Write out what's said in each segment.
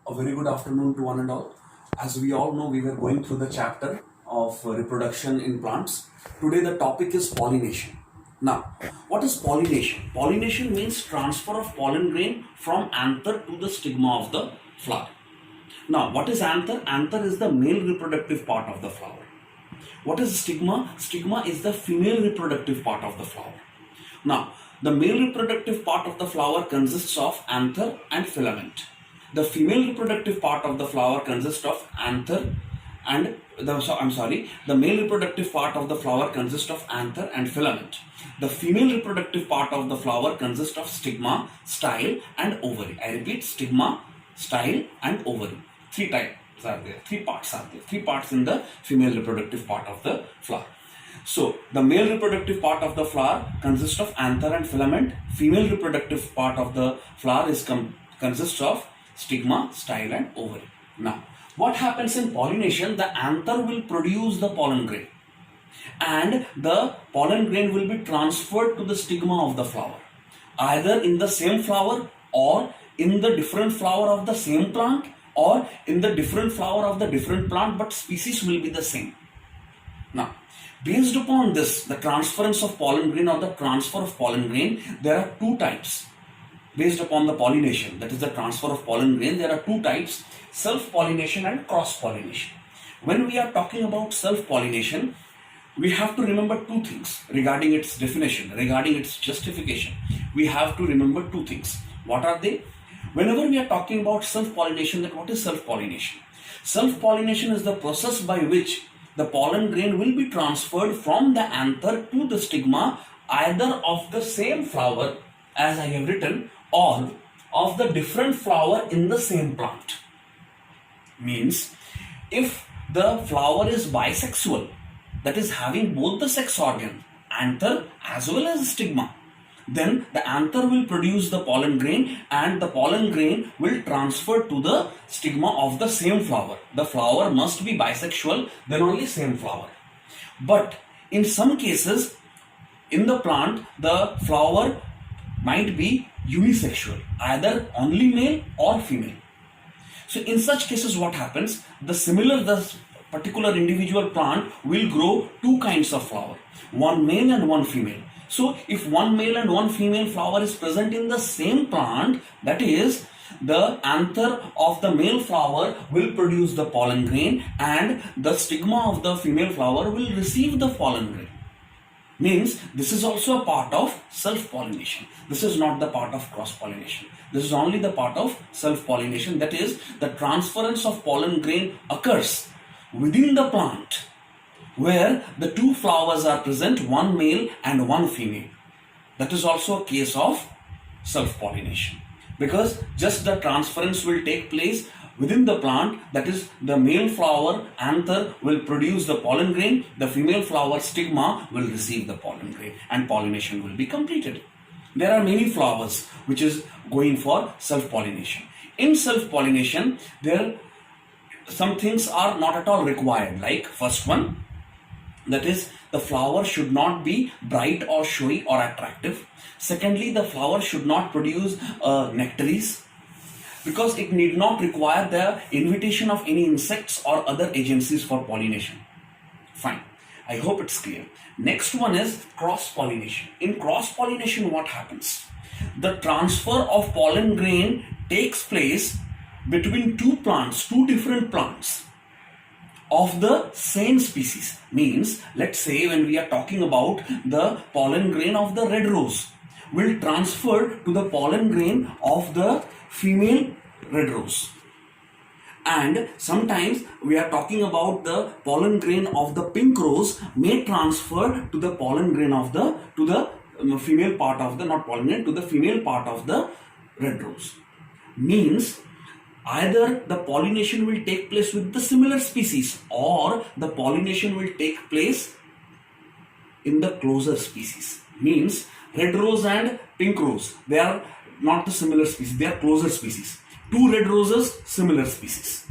A very good afternoon to one and all. As we all know, we were going through the chapter of reproduction in plants. Today the topic is pollination. Now, what is pollination? Pollination means transfer of pollen grain from anther to the stigma of the flower. Now, what is anther? Anther is the male reproductive part of the flower. What is stigma? Stigma is the female reproductive part of the flower. Now, the male reproductive part of the flower consists of anther and filament. The female reproductive part of the flower consists of anther and the male reproductive part of the flower consists of anther and filament. The female reproductive part of the flower consists of stigma, style and ovary. I repeat, stigma, style and ovary. Three parts are there. Three parts in the female reproductive part of the flower. So, the male reproductive part of the flower consists of anther and filament. Female reproductive part of the flower consists of stigma, style and ovary. Now, what happens in pollination? The anther will produce the pollen grain and the pollen grain will be transferred to the stigma of the flower, either in the same flower or in the different flower of the same plant or in the different flower of the different plant, but species will be the same. Now, based upon this, the transference of pollen grain or the transfer of pollen grain, there are two types. Based upon the pollination, that is the transfer of pollen grain, there are two types: self-pollination and cross-pollination. When we are talking about self-pollination, we have to remember two things regarding its definition, regarding its justification. We have to remember two things. What are they? Whenever we are talking about self-pollination, then what is self-pollination? Self-pollination is the process by which the pollen grain will be transferred from the anther to the stigma, either of the same flower, as I have written, or of the different flower in the same plant. Means, if the flower is bisexual, that is having both the sex organ, anther as well as stigma, then the anther will produce the pollen grain and the pollen grain will transfer to the stigma of the same flower. The flower must be bisexual, then only same flower. But in some cases, in the plant, the flower might be unisexual, either only male or female. So in such cases, what happens? The particular individual plant will grow two kinds of flower, one male and one female. So if one male and one female flower is present in the same plant, that is, the anther of the male flower will produce the pollen grain and the stigma of the female flower will receive the pollen grain. Means this is also a part of self-pollination. This is not the part of cross-pollination. This is only the part of self-pollination, that is, the transference of pollen grain occurs within the plant where the two flowers are present, one male and one female. That is also a case of self-pollination, because just the transference will take place within the plant, that is, the male flower anther will produce the pollen grain, the female flower stigma will receive the pollen grain and pollination will be completed. There are many flowers which is going for self-pollination. In self-pollination, some things are not at all required, like first one, that is, the flower should not be bright or showy or attractive. Secondly, the flower should not produce nectaries, because it need not require the invitation of any insects or other agencies for pollination. Fine. I hope it's clear. Next one is cross-pollination. In cross-pollination, what happens? The transfer of pollen grain takes place between two different plants of the same species. Means, let's say when we are talking about the pollen grain of the red rose, will transfer to the pollen grain of the female red rose. And sometimes we are talking about the pollen grain of the pink rose may transfer to the pollen grain of the female part of the, not pollen grain, to the female part of the red rose. Means, either the pollination will take place with the similar species or the pollination will take place in the closer species. Means, red rose and pink rose, they are not the similar species, they are closer species. Two red roses, similar species.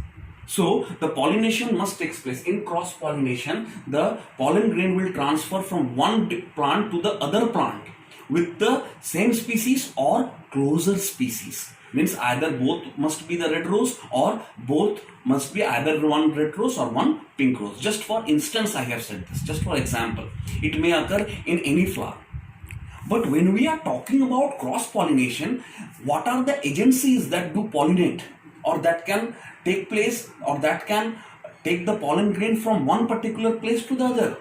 So the pollination must take place. In cross-pollination, the pollen grain will transfer from one plant to the other plant with the same species or closer species. Means either both must be the red rose or both must be either one red rose or one pink rose. Just for instance, I have said this, just for example. It may occur in any flower. But when we are talking about cross-pollination, what are the agencies that do pollinate or that can take place or that can take the pollen grain from one particular place to the other,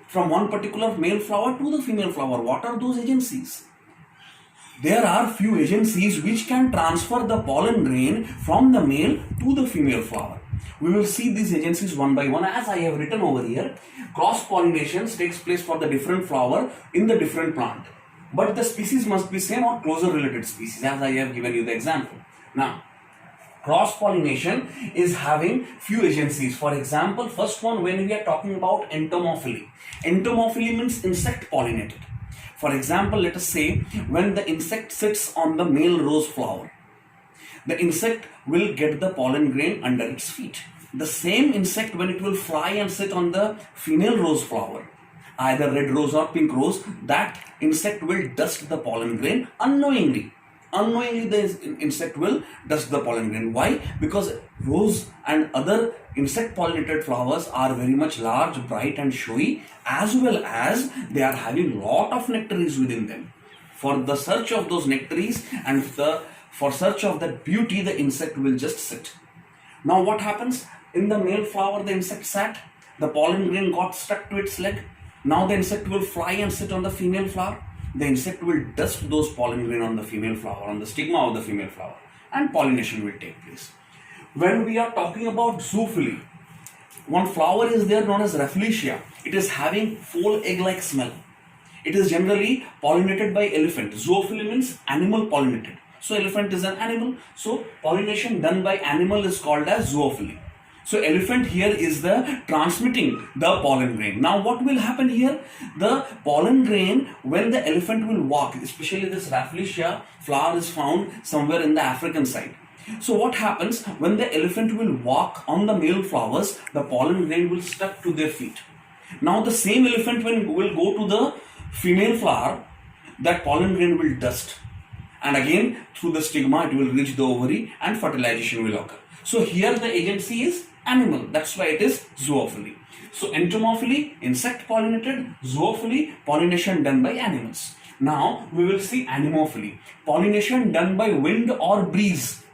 from one particular male flower to the female flower? What are those agencies? There are few agencies which can transfer the pollen grain from the male to the female flower. We will see these agencies one by one as I have written over here. Cross-pollination takes place for the different flower in the different plant. But the species must be same or closer related species, as I have given you the example. Now, cross-pollination is having few agencies. For example, first one, when we are talking about entomophily. Entomophily means insect pollinated. For example, let us say when the insect sits on the male rose flower, the insect will get the pollen grain under its feet. The same insect, when it will fly and sit on the female rose flower, either red rose or pink rose, that insect will dust the pollen grain unknowingly. Unknowingly, the insect will dust the pollen grain. Why? Because rose and other insect pollinated flowers are very much large, bright and showy, as well as they are having lot of nectaries within them. For the search of those nectaries and for search of that beauty, the insect will just sit. Now what happens? In the male flower, the insect sat, the pollen grain got stuck to its leg. Now the insect will fly and sit on the female flower. The insect will dust those pollen grain on the female flower, on the stigma of the female flower, and pollination will take place. When we are talking about zoophily, one flower is there known as Rafflesia. It is having full egg-like smell. It is generally pollinated by elephant. Zoophily means animal pollinated. So elephant is an animal. So pollination done by animal is called as zoophily. So elephant here is the transmitting the pollen grain. Now what will happen here? The pollen grain, when the elephant will walk, especially this Rafflesia flower is found somewhere in the African side. So what happens when the elephant will walk on the male flowers, the pollen grain will stuck to their feet. Now the same elephant will go to the female flower, that pollen grain will dust. And again through the stigma it will reach the ovary and fertilization will occur. So here the agency is animal. That's why it is zoophily. So entomophily, insect pollinated, zoophily, pollination done by animals. Now we will see anemophily, pollination done by wind or breeze.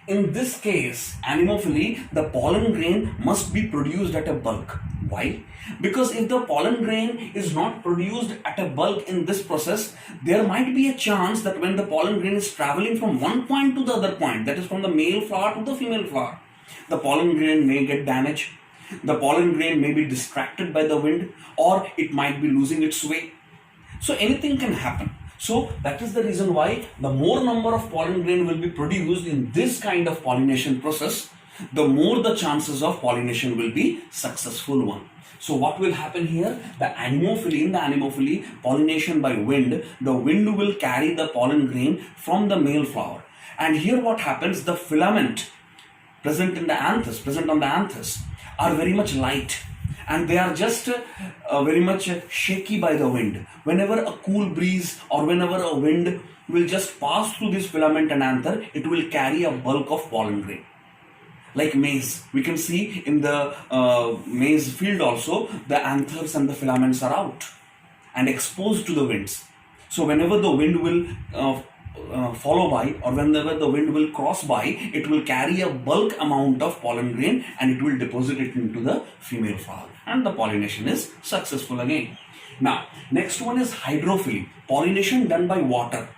In this case, anemophily, the pollen grain must be produced at a bulk. Why? Because if the pollen grain is not produced at a bulk in this process, there might be a chance that when the pollen grain is traveling from one point to the other point, that is from the male flower to the female flower, the pollen grain may get damaged, the pollen grain may be distracted by the wind, or it might be losing its way. So anything can happen. So that is the reason why the more number of pollen grain will be produced in this kind of pollination process, the more the chances of pollination will be successful one. So what will happen here? The anemophily, in the anemophily, pollination by wind, the wind will carry the pollen grain from the male flower. And here what happens, the filament present on the anthers are very much light, and they are just very much shaky by the wind. Whenever a cool breeze or whenever a wind will just pass through this filament and anther, it will carry a bulk of pollen grain. Like maize, we can see in the maize field also, the anthers and the filaments are out and exposed to the winds. So whenever the wind will follow by, or whenever the wind will cross by, it will carry a bulk amount of pollen grain and it will deposit it into the female flower, and the pollination is successful again. Now next one is hydrophily, pollination done by water.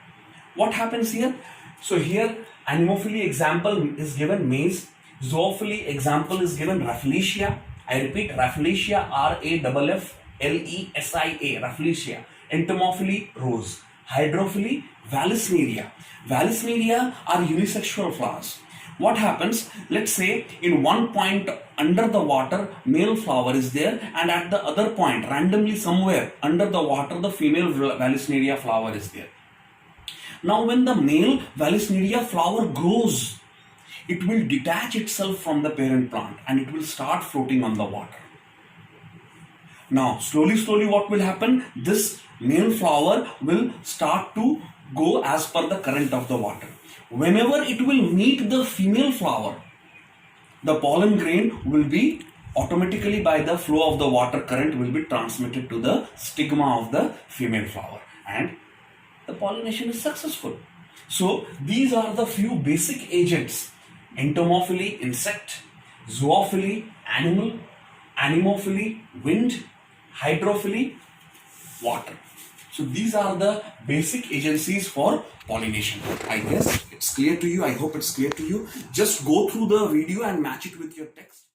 What happens here? So here anemophily example is given maize, zoophily example is given Rafflesia. I repeat, Rafflesia, Rafflesia, Rafflesia. Entomophily, rose. Hydrophily, Vallisneria. Vallisneria are unisexual flowers. What happens? Let's say in one point under the water, male flower is there, and at the other point, randomly somewhere under the water, the female Vallisneria flower is there. Now when the male Vallisneria flower grows, it will detach itself from the parent plant and it will start floating on the water. Now slowly what will happen? This male flower will start to go as per the current of the water. Whenever it will meet the female flower, the pollen grain will be automatically by the flow of the water current will be transmitted to the stigma of the female flower, and the pollination is successful. So these are the few basic agents: entomophily, insect; zoophily, animal; anemophily, wind; hydrophily, water. So these are the basic agencies for pollination. I guess it's clear to you. I hope it's clear to you. Just go through the video and match it with your text.